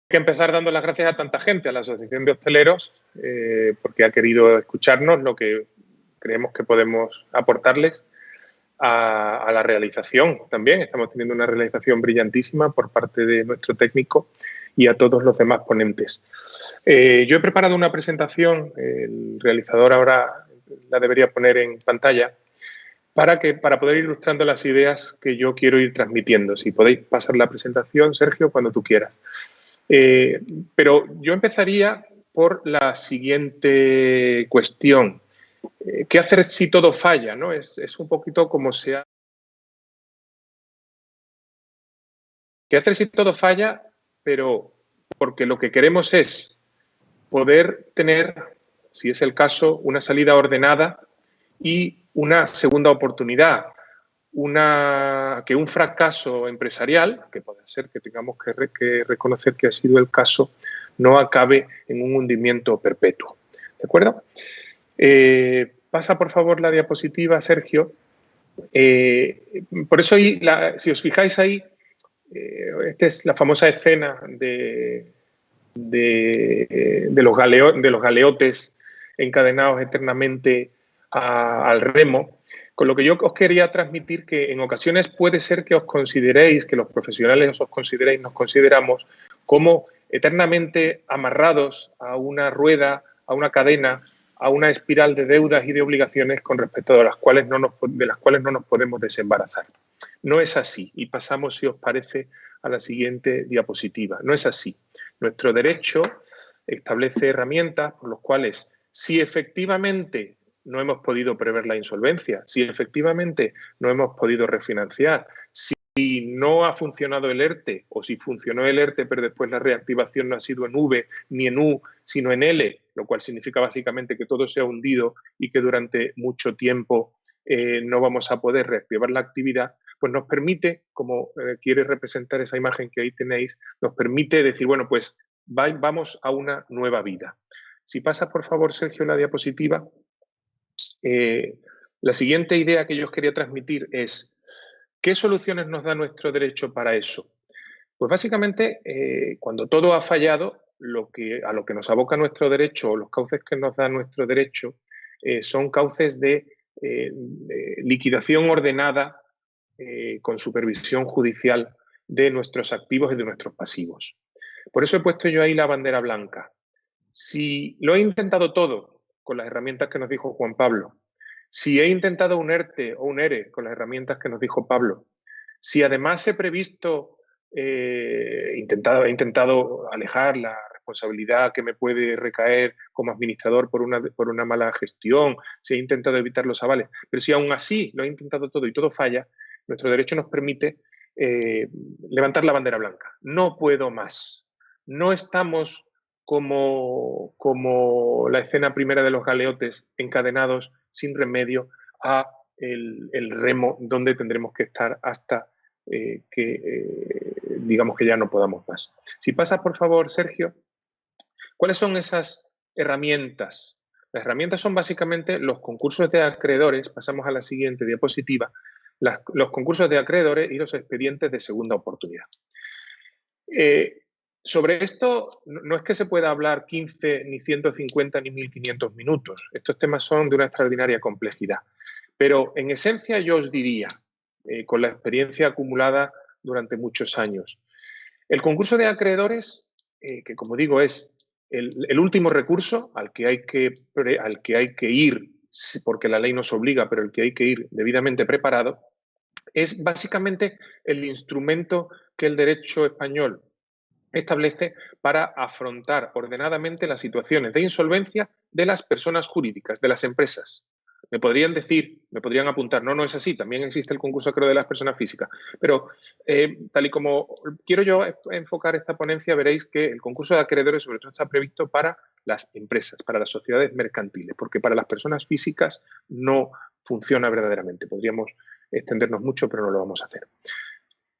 que empezar dando las gracias a tanta gente, a la Asociación de Hosteleros, porque ha querido escucharnos lo que creemos que podemos aportarles a la realización también. Estamos teniendo una realización brillantísima por parte de nuestro técnico y a todos los demás ponentes. Yo he preparado una presentación, el realizador ahora la debería poner en pantalla, para poder ir ilustrando las ideas que yo quiero ir transmitiendo. Si podéis pasar la presentación, Sergio, cuando tú quieras. Pero yo empezaría por la siguiente cuestión. ¿Qué hacer si todo falla? ¿No? Es un poquito como se ha... ¿Qué hacer si todo falla? Pero porque lo que queremos es poder tener, si es el caso, una salida ordenada y una segunda oportunidad. Que un fracaso empresarial, que puede ser que tengamos que reconocer que ha sido el caso, no acabe en un hundimiento perpetuo. ¿De acuerdo? Pasa, por favor, la diapositiva, Sergio. Por eso, si os fijáis ahí, esta es la famosa escena de los galeotes encadenados eternamente al remo, con lo que yo os quería transmitir que en ocasiones puede ser que os consideréis, que los profesionales os consideréis, nos consideramos como eternamente amarrados a una rueda, a una cadena, a una espiral de deudas y de obligaciones con respecto de las cuales no nos podemos desembarazar. No es así. Y pasamos, si os parece, a la siguiente diapositiva. No es así. Nuestro derecho establece herramientas por las cuales, si efectivamente no hemos podido prever la insolvencia, si efectivamente no hemos podido refinanciar, si no ha funcionado el ERTE o si funcionó el ERTE pero después la reactivación no ha sido en V ni en U, sino en L, lo cual significa básicamente que todo se ha hundido y que durante mucho tiempo no vamos a poder reactivar la actividad, pues nos permite, como quiere representar esa imagen que ahí tenéis, nos permite decir, bueno, pues vamos a una nueva vida. Si pasa, por favor, Sergio, la diapositiva. La siguiente idea que yo os quería transmitir es, ¿qué soluciones nos da nuestro derecho para eso? Pues básicamente, cuando todo ha fallado, a lo que nos aboca nuestro derecho o los cauces que nos da nuestro derecho son cauces de liquidación ordenada con supervisión judicial de nuestros activos y de nuestros pasivos. Por eso he puesto yo ahí la bandera blanca. Si lo he intentado todo con las herramientas que nos dijo Juan Pablo, si he intentado un ERTE o un ERE con las herramientas que nos dijo Pablo, si además he previsto, he intentado alejar la responsabilidad que me puede recaer como administrador por una mala gestión, si he intentado evitar los avales, pero si aún así lo he intentado todo y todo falla, nuestro derecho nos permite levantar la bandera blanca. No puedo más. No estamos como la escena primera de los galeotes encadenados sin remedio a el remo, donde tendremos que estar hasta digamos que ya no podamos más. Si pasa, por favor, Sergio, ¿cuáles son esas herramientas? Las herramientas son básicamente los concursos de acreedores, pasamos a la siguiente diapositiva, los concursos de acreedores y los expedientes de segunda oportunidad. Sobre esto no es que se pueda hablar 15, ni 150, ni 1500 minutos. Estos temas son de una extraordinaria complejidad. Pero en esencia yo os diría, con la experiencia acumulada durante muchos años, el concurso de acreedores, que como digo es el último recurso al que hay que ir, porque la ley nos obliga, pero el que hay que ir debidamente preparado, es básicamente el instrumento que el derecho español establece para afrontar ordenadamente las situaciones de insolvencia de las personas jurídicas, de las empresas. Me podrían apuntar, no es así, también existe el concurso acreedor de las personas físicas. Pero tal y como quiero yo enfocar esta ponencia, veréis que el concurso de acreedores sobre todo está previsto para las empresas, para las sociedades mercantiles, porque para las personas físicas no funciona verdaderamente. Podríamos extendernos mucho, pero no lo vamos a hacer.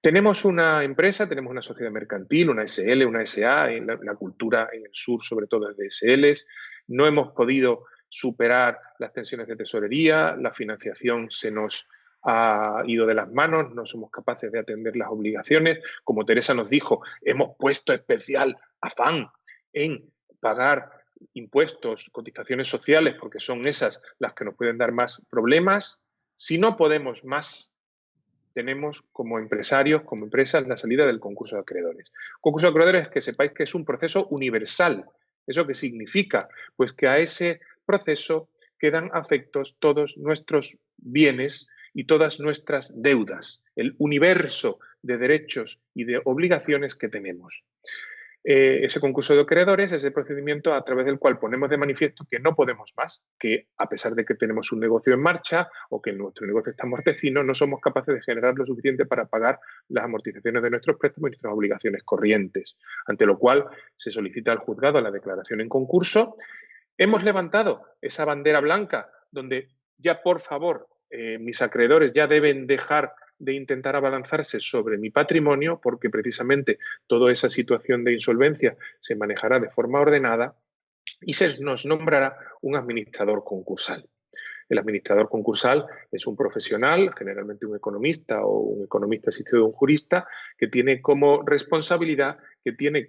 Tenemos una empresa, tenemos una sociedad mercantil, una SL, una SA, en la cultura en el sur sobre todo es de SLs. No hemos podido superar las tensiones de tesorería, la financiación se nos ha ido de las manos, no somos capaces de atender las obligaciones. Como Teresa nos dijo, hemos puesto especial afán en pagar impuestos, cotizaciones sociales, porque son esas las que nos pueden dar más problemas. Si no podemos más, tenemos como empresarios, como empresas, la salida del concurso de acreedores. Concurso de acreedores, que sepáis que es un proceso universal. ¿Eso qué significa? Pues que a ese proceso quedan afectos todos nuestros bienes y todas nuestras deudas, el universo de derechos y de obligaciones que tenemos. Ese concurso de acreedores es el procedimiento a través del cual ponemos de manifiesto que no podemos más, que a pesar de que tenemos un negocio en marcha o que nuestro negocio está amortecido, no somos capaces de generar lo suficiente para pagar las amortizaciones de nuestros préstamos y nuestras obligaciones corrientes, ante lo cual se solicita al juzgado la declaración en concurso. Hemos levantado esa bandera blanca donde ya, por favor, mis acreedores ya deben dejar de intentar abalanzarse sobre mi patrimonio, porque precisamente toda esa situación de insolvencia se manejará de forma ordenada y se nos nombrará un administrador concursal. El administrador concursal es un profesional, generalmente un economista o un economista asistido de un jurista, que tiene como responsabilidad, tiene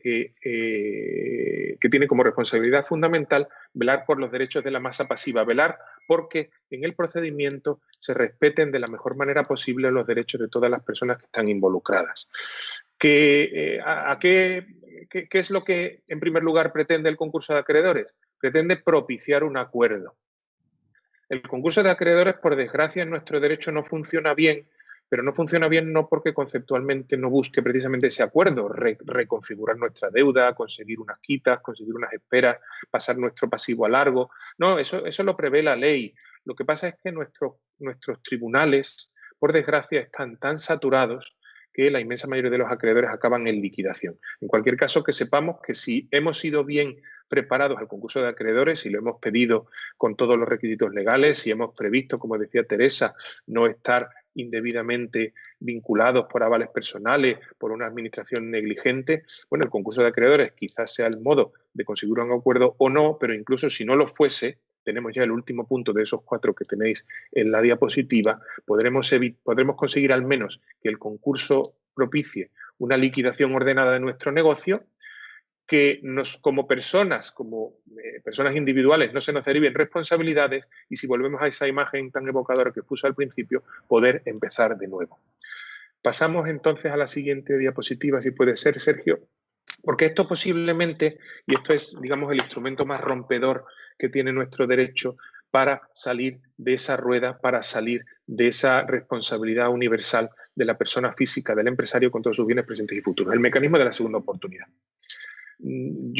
como responsabilidad fundamental velar por los derechos de la masa pasiva, velar porque en el procedimiento se respeten de la mejor manera posible los derechos de todas las personas que están involucradas. ¿Qué es lo que, en primer lugar, pretende el concurso de acreedores? Pretende propiciar un acuerdo. El concurso de acreedores, por desgracia, en nuestro derecho no funciona bien, pero no funciona bien no porque conceptualmente no busque precisamente ese acuerdo, reconfigurar nuestra deuda, conseguir unas quitas, conseguir unas esperas, pasar nuestro pasivo a largo. No, eso lo prevé la ley. Lo que pasa es que nuestros tribunales, por desgracia, están tan saturados que la inmensa mayoría de los acreedores acaban en liquidación. En cualquier caso, que sepamos que si hemos ido bien preparados al concurso de acreedores, si lo hemos pedido con todos los requisitos legales, si hemos previsto, como decía Teresa, no estar indebidamente vinculados por avales personales, por una administración negligente, bueno, el concurso de acreedores quizás sea el modo de conseguir un acuerdo o no, pero incluso si no lo fuese, tenemos ya el último punto de esos 4 que tenéis en la diapositiva, podremos conseguir al menos que el concurso propicie una liquidación ordenada de nuestro negocio, que como personas individuales, no se nos deriven responsabilidades y, si volvemos a esa imagen tan evocadora que puse al principio, poder empezar de nuevo. Pasamos entonces a la siguiente diapositiva, si puede ser, Sergio, porque esto posiblemente, y esto es, digamos, el instrumento más rompedor que tiene nuestro derecho para salir de esa rueda, para salir de esa responsabilidad universal de la persona física, del empresario con todos sus bienes presentes y futuros, el mecanismo de la segunda oportunidad. En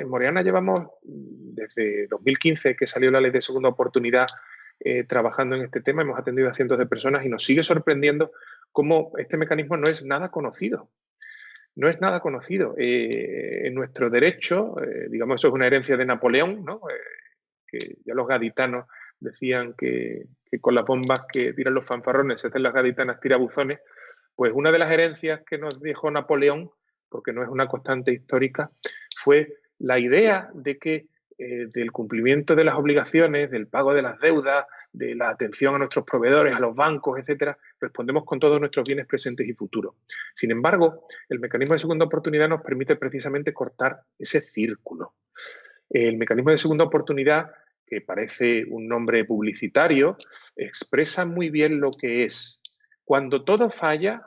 Moreana llevamos desde 2015 que salió la ley de segunda oportunidad trabajando en este tema, hemos atendido a cientos de personas y nos sigue sorprendiendo cómo este mecanismo no es nada conocido. No es nada conocido. En nuestro derecho, digamos, eso es una herencia de Napoleón, ¿no? Que ya los gaditanos decían que con las bombas que tiran los fanfarrones se hacen las gaditanas tirabuzones. Pues una de las herencias que nos dejó Napoleón, porque no es una constante histórica, fue la idea de que del cumplimiento de las obligaciones, del pago de las deudas, de la atención a nuestros proveedores, a los bancos, etcétera, respondemos con todos nuestros bienes presentes y futuros. Sin embargo, el mecanismo de segunda oportunidad nos permite precisamente cortar ese círculo. El mecanismo de segunda oportunidad, que parece un nombre publicitario, expresa muy bien lo que es. Cuando todo falla,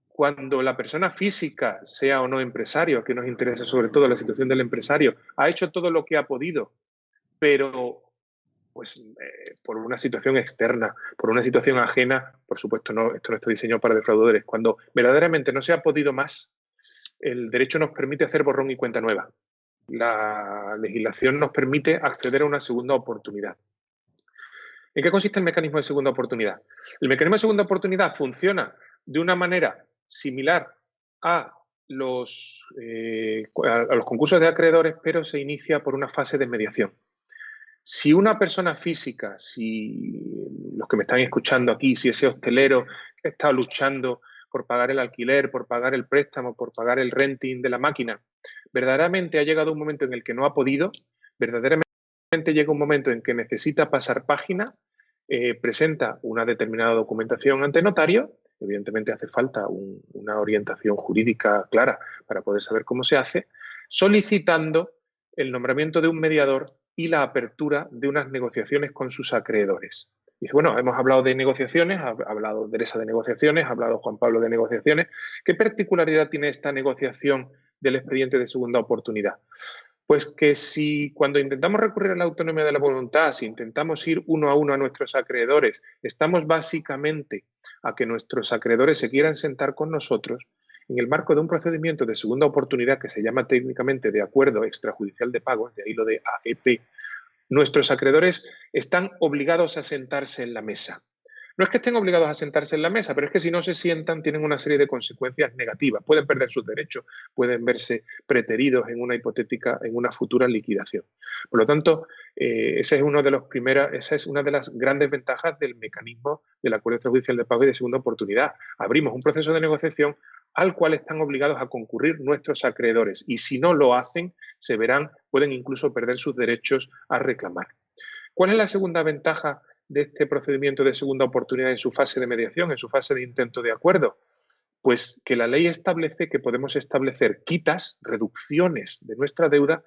cuando la persona física, sea o no empresario, que nos interesa sobre todo la situación del empresario, ha hecho todo lo que ha podido, pero por una situación externa, por una situación ajena, por supuesto, esto no está diseñado para defraudadores. Cuando verdaderamente no se ha podido más, el derecho nos permite hacer borrón y cuenta nueva. La legislación nos permite acceder a una segunda oportunidad. ¿En qué consiste el mecanismo de segunda oportunidad? El mecanismo de segunda oportunidad funciona de una manera similar a los concursos de acreedores, pero se inicia por una fase de mediación. Si una persona física, si los que me están escuchando aquí, si ese hostelero que está luchando por pagar el alquiler, por pagar el préstamo, por pagar el renting de la máquina, verdaderamente ha llegado un momento en el que no ha podido, verdaderamente llega un momento en que necesita pasar página, presenta una determinada documentación ante notario evidentemente hace falta una orientación jurídica clara para poder saber cómo se hace, solicitando el nombramiento de un mediador y la apertura de unas negociaciones con sus acreedores. Dice, bueno, hemos hablado de negociaciones, ha hablado Teresa de negociaciones, ha hablado Juan Pablo de negociaciones. ¿Qué particularidad tiene esta negociación del expediente de segunda oportunidad? Pues que si cuando intentamos recurrir a la autonomía de la voluntad, si intentamos ir uno a uno a nuestros acreedores, estamos básicamente a que nuestros acreedores se quieran sentar con nosotros, en el marco de un procedimiento de segunda oportunidad que se llama técnicamente de acuerdo extrajudicial de pagos, de ahí lo de AEP, nuestros acreedores están obligados a sentarse en la mesa. No es que estén obligados a sentarse en la mesa, pero es que si no se sientan tienen una serie de consecuencias negativas. Pueden perder sus derechos, pueden verse preteridos en una hipotética, en una futura liquidación. Por lo tanto, esa es una de las grandes ventajas del mecanismo del acuerdo extrajudicial de pago y de segunda oportunidad. Abrimos un proceso de negociación al cual están obligados a concurrir nuestros acreedores y si no lo hacen, pueden incluso perder sus derechos a reclamar. ¿Cuál es la segunda ventaja de este procedimiento de segunda oportunidad en su fase de mediación, en su fase de intento de acuerdo? Pues que la ley establece que podemos establecer quitas, reducciones de nuestra deuda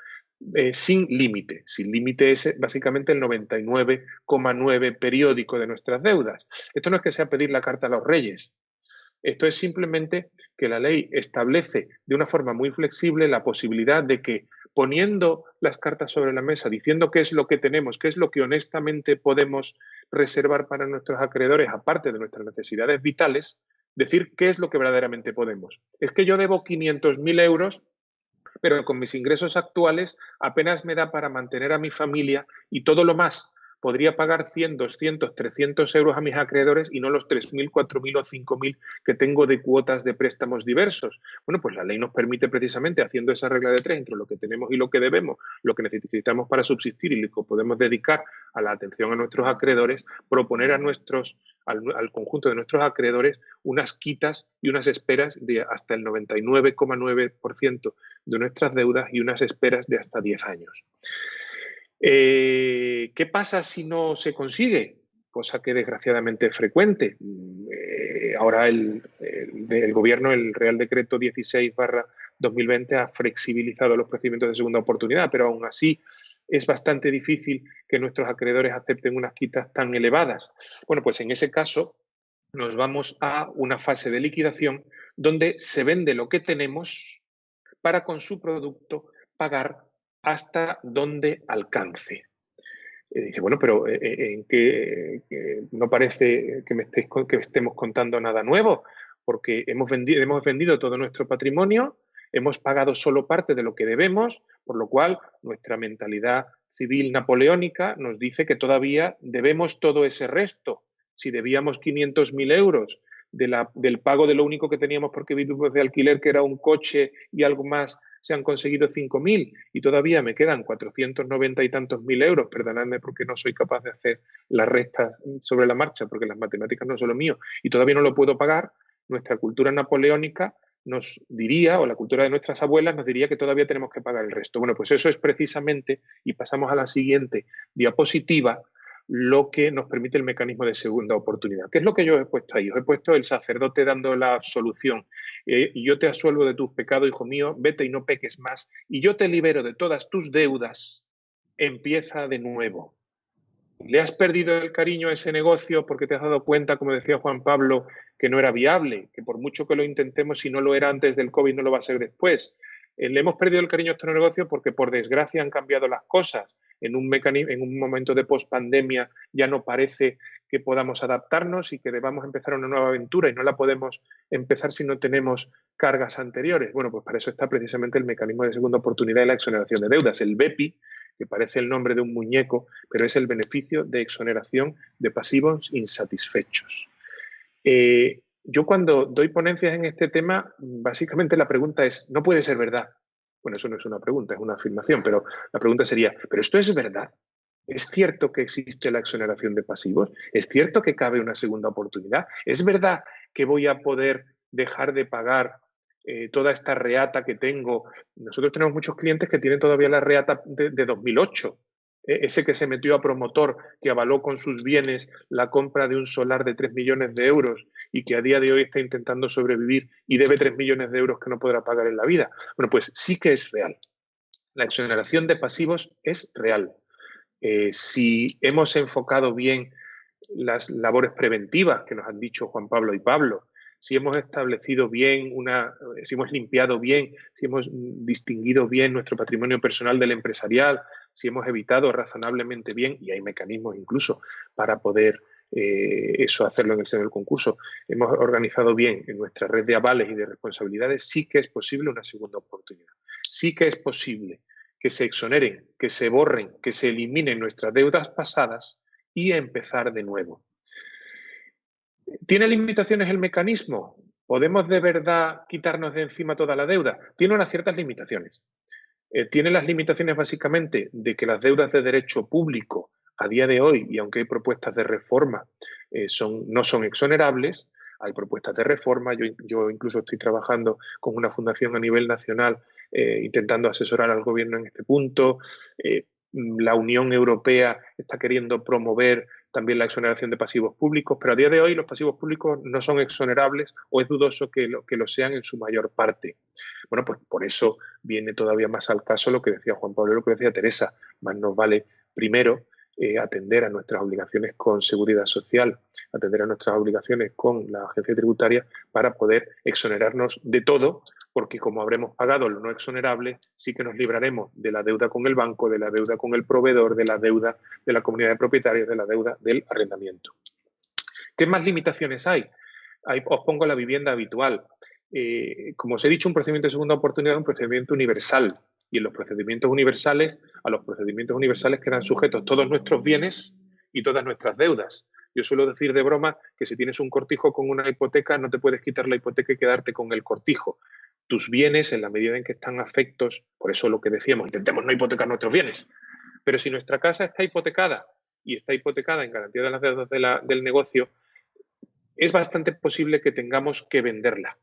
sin límite. Sin límite es básicamente el 99,9 periódico de nuestras deudas. Esto no es que sea pedir la carta a los reyes. Esto es simplemente que la ley establece de una forma muy flexible la posibilidad de que poniendo las cartas sobre la mesa, diciendo qué es lo que tenemos, qué es lo que honestamente podemos reservar para nuestros acreedores, aparte de nuestras necesidades vitales, decir qué es lo que verdaderamente podemos. Es que yo debo 500.000 euros, pero con mis ingresos actuales apenas me da para mantener a mi familia y todo lo más. Podría pagar 100, 200, 300 euros a mis acreedores y no los 3.000, 4.000 o 5.000 que tengo de cuotas de préstamos diversos. Bueno, pues la ley nos permite precisamente, haciendo esa regla de tres entre lo que tenemos y lo que debemos, lo que necesitamos para subsistir y lo que podemos dedicar a la atención a nuestros acreedores, proponer al conjunto de nuestros acreedores unas quitas y unas esperas de hasta el 99,9% de nuestras deudas y unas esperas de hasta 10 años. ¿Qué pasa si no se consigue? Cosa que desgraciadamente es frecuente. Ahora el Gobierno, el Real Decreto 16/2020 ha flexibilizado los procedimientos de segunda oportunidad, pero aún así es bastante difícil que nuestros acreedores acepten unas quitas tan elevadas. Bueno, pues en ese caso nos vamos a una fase de liquidación donde se vende lo que tenemos para con su producto pagar hasta donde alcance. Dice, bueno, pero ¿en qué no parece que estemos contando nada nuevo? Porque hemos vendido todo nuestro patrimonio, hemos pagado solo parte de lo que debemos, por lo cual nuestra mentalidad civil napoleónica nos dice que todavía debemos todo ese resto. Si debíamos 500.000 euros del pago de lo único que teníamos porque vivimos de alquiler, que era un coche y algo más, se han conseguido 5.000 y todavía me quedan 490 y tantos mil euros, perdonadme porque no soy capaz de hacer las restas sobre la marcha, porque las matemáticas no son lo mío, y todavía no lo puedo pagar, nuestra cultura napoleónica nos diría, o la cultura de nuestras abuelas nos diría que todavía tenemos que pagar el resto. Bueno, pues eso es precisamente, y pasamos a la siguiente diapositiva, lo que nos permite el mecanismo de segunda oportunidad. ¿Qué es lo que yo he puesto ahí? Os he puesto el sacerdote dando la absolución. Y yo te absuelvo de tus pecados, hijo mío, vete y no peques más. Y yo te libero de todas tus deudas. Empieza de nuevo. ¿Le has perdido el cariño a ese negocio porque te has dado cuenta, como decía Juan Pablo, que no era viable? Que por mucho que lo intentemos, si no lo era antes del COVID, no lo va a ser después. Le hemos perdido el cariño a este negocio porque, por desgracia, han cambiado las cosas. En un momento de pospandemia ya no parece que podamos adaptarnos y que debamos empezar una nueva aventura y no la podemos empezar si no tenemos cargas anteriores. Bueno, pues para eso está precisamente el mecanismo de segunda oportunidad y la exoneración de deudas, el BEPI, que parece el nombre de un muñeco, pero es el beneficio de exoneración de pasivos insatisfechos. Yo cuando doy ponencias en este tema, básicamente la pregunta es, no puede ser verdad. Bueno, eso no es una pregunta, es una afirmación, pero la pregunta sería, ¿pero esto es verdad? ¿Es cierto que existe la exoneración de pasivos? ¿Es cierto que cabe una segunda oportunidad? ¿Es verdad que voy a poder dejar de pagar toda esta reata que tengo? Nosotros tenemos muchos clientes que tienen todavía la reata de 2008. Ese que se metió a promotor, que avaló con sus bienes la compra de un solar de 3 millones de euros y que a día de hoy está intentando sobrevivir y debe 3 millones de euros que no podrá pagar en la vida. Bueno, pues sí que es real. La exoneración de pasivos es real. Si hemos enfocado bien las labores preventivas que nos han dicho Juan Pablo y Pablo, si hemos establecido bien si hemos limpiado bien, si hemos distinguido bien nuestro patrimonio personal del empresarial, si hemos evitado razonablemente bien, y hay mecanismos incluso para poder hacerlo en el seno del concurso, hemos organizado bien en nuestra red de avales y de responsabilidades, sí que es posible una segunda oportunidad. Sí que es posible que se exoneren, que se borren, que se eliminen nuestras deudas pasadas y empezar de nuevo. ¿Tiene limitaciones el mecanismo? ¿Podemos de verdad quitarnos de encima toda la deuda? Tiene unas ciertas limitaciones. Tiene las limitaciones básicamente de que las deudas de derecho público a día de hoy, y aunque hay propuestas de reforma, no son exonerables. Hay propuestas de reforma. Yo incluso estoy trabajando con una fundación a nivel nacional intentando asesorar al gobierno en este punto. La Unión Europea está queriendo promover también la exoneración de pasivos públicos, pero a día de hoy los pasivos públicos no son exonerables o es dudoso que lo sean en su mayor parte. Bueno, pues por eso viene todavía más al caso lo que decía Juan Pablo y lo que decía Teresa. Más nos vale primero atender a nuestras obligaciones con seguridad social, atender a nuestras obligaciones con la agencia tributaria para poder exonerarnos de todo, porque como habremos pagado lo no exonerable, sí que nos libraremos de la deuda con el banco, de la deuda con el proveedor, de la deuda de la comunidad de propietarios, de la deuda del arrendamiento. ¿Qué más limitaciones hay? Ahí os pongo la vivienda habitual. Como os he dicho, un procedimiento de segunda oportunidad es un procedimiento universal. Y en los procedimientos universales, a los procedimientos universales quedan sujetos todos nuestros bienes y todas nuestras deudas. Yo suelo decir de broma que si tienes un cortijo con una hipoteca, no te puedes quitar la hipoteca y quedarte con el cortijo. Tus bienes, en la medida en que están afectos, por eso lo que decíamos, intentemos no hipotecar nuestros bienes. Pero si nuestra casa está hipotecada y está hipotecada en garantía de las deudas del negocio, es bastante posible que tengamos que venderla,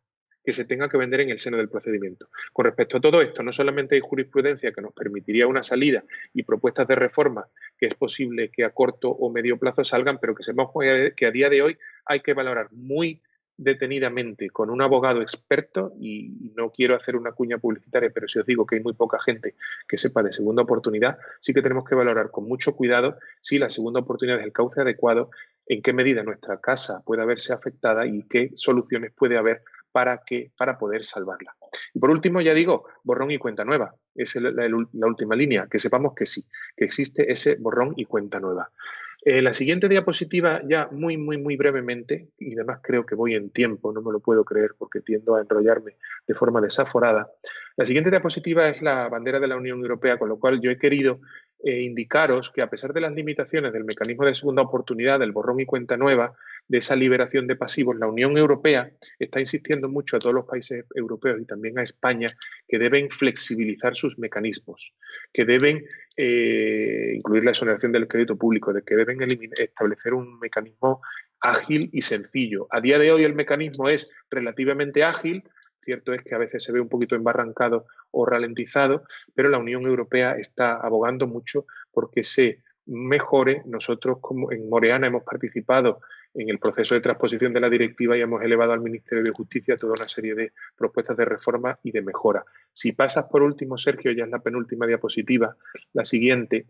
que se tenga que vender en el seno del procedimiento. Con respecto a todo esto, no solamente hay jurisprudencia que nos permitiría una salida y propuestas de reforma que es posible que a corto o medio plazo salgan, pero que sepamos que a día de hoy hay que valorar muy detenidamente con un abogado experto, y no quiero hacer una cuña publicitaria, pero si os digo que hay muy poca gente que sepa de segunda oportunidad, sí que tenemos que valorar con mucho cuidado si la segunda oportunidad es el cauce adecuado, en qué medida nuestra casa puede verse afectada y qué soluciones puede haber para poder salvarla. Y por último, ya digo, borrón y cuenta nueva. Es la última línea, que sepamos que sí, que existe ese borrón y cuenta nueva. La siguiente diapositiva, ya muy, muy, muy brevemente, y además creo que voy en tiempo, no me lo puedo creer porque tiendo a enrollarme de forma desaforada. La siguiente diapositiva es la bandera de la Unión Europea, con lo cual yo he querido indicaros que a pesar de las limitaciones del mecanismo de segunda oportunidad, del borrón y cuenta nueva, de esa liberación de pasivos, la Unión Europea está insistiendo mucho a todos los países europeos y también a España que deben flexibilizar sus mecanismos, que deben incluir la exoneración del crédito público, de que deben establecer un mecanismo ágil y sencillo. A día de hoy el mecanismo es relativamente ágil. Cierto es que a veces se ve un poquito embarrancado o ralentizado, pero la Unión Europea está abogando mucho porque se mejore. Nosotros, como en Moreana, hemos participado en el proceso de transposición de la directiva y hemos elevado al Ministerio de Justicia toda una serie de propuestas de reforma y de mejora. Si pasas por último, Sergio, ya es la penúltima diapositiva, la siguiente.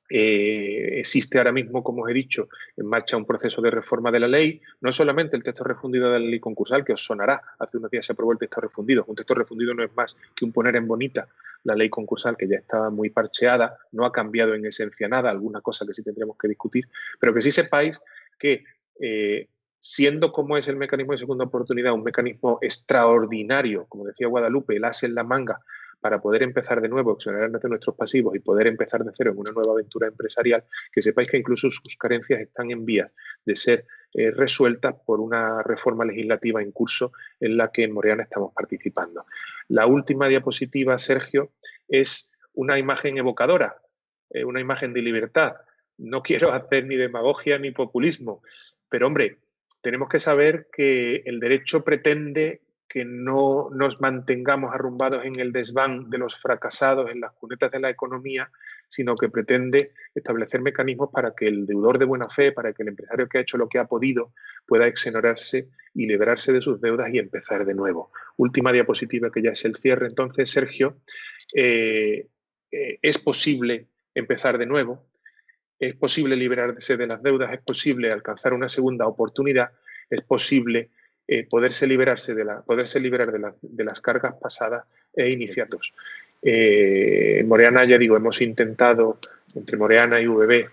Existe ahora mismo, como os he dicho, en marcha un proceso de reforma de la ley, no solamente el texto refundido de la ley concursal, que os sonará, hace unos días se aprobó el texto refundido. Un texto refundido no es más que un poner en bonita la ley concursal, que ya estaba muy parcheada, no ha cambiado en esencia nada, alguna cosa que sí tendremos que discutir, pero que sí sepáis que siendo como es el mecanismo de segunda oportunidad un mecanismo extraordinario, como decía Guadalupe, el as en la manga, para poder empezar de nuevo, exonerarnos de nuestros pasivos y poder empezar de cero en una nueva aventura empresarial, que sepáis que incluso sus carencias están en vías de ser resueltas por una reforma legislativa en curso en la que en Moreana estamos participando. La última diapositiva, Sergio, es una imagen evocadora, una imagen de libertad. No quiero hacer ni demagogia ni populismo, pero hombre, tenemos que saber que el derecho pretende que no nos mantengamos arrumbados en el desván de los fracasados en las cunetas de la economía, sino que pretende establecer mecanismos para que el deudor de buena fe, para que el empresario que ha hecho lo que ha podido, pueda exonerarse y liberarse de sus deudas y empezar de nuevo. Última diapositiva, que ya es el cierre. Entonces, Sergio, es posible empezar de nuevo, es posible liberarse de las deudas, es posible alcanzar una segunda oportunidad, es posible poderse liberar de las cargas pasadas e iniciatos. Moreana, ya digo, hemos intentado, entre Moreana y VB,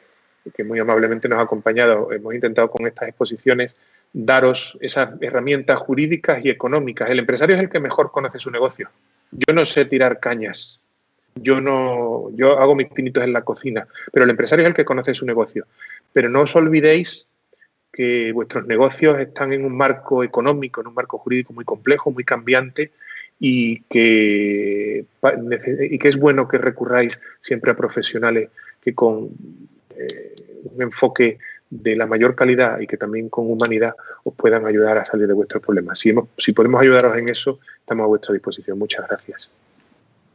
que muy amablemente nos ha acompañado, hemos intentado con estas exposiciones daros esas herramientas jurídicas y económicas. El empresario es el que mejor conoce su negocio. Yo no sé tirar cañas, yo hago mis pinitos en la cocina, pero el empresario es el que conoce su negocio. Pero no os olvidéis que vuestros negocios están en un marco económico, en un marco jurídico muy complejo, muy cambiante, y que es bueno que recurráis siempre a profesionales que con un enfoque de la mayor calidad y que también con humanidad os puedan ayudar a salir de vuestros problemas. Si podemos ayudaros en eso, estamos a vuestra disposición. Muchas gracias.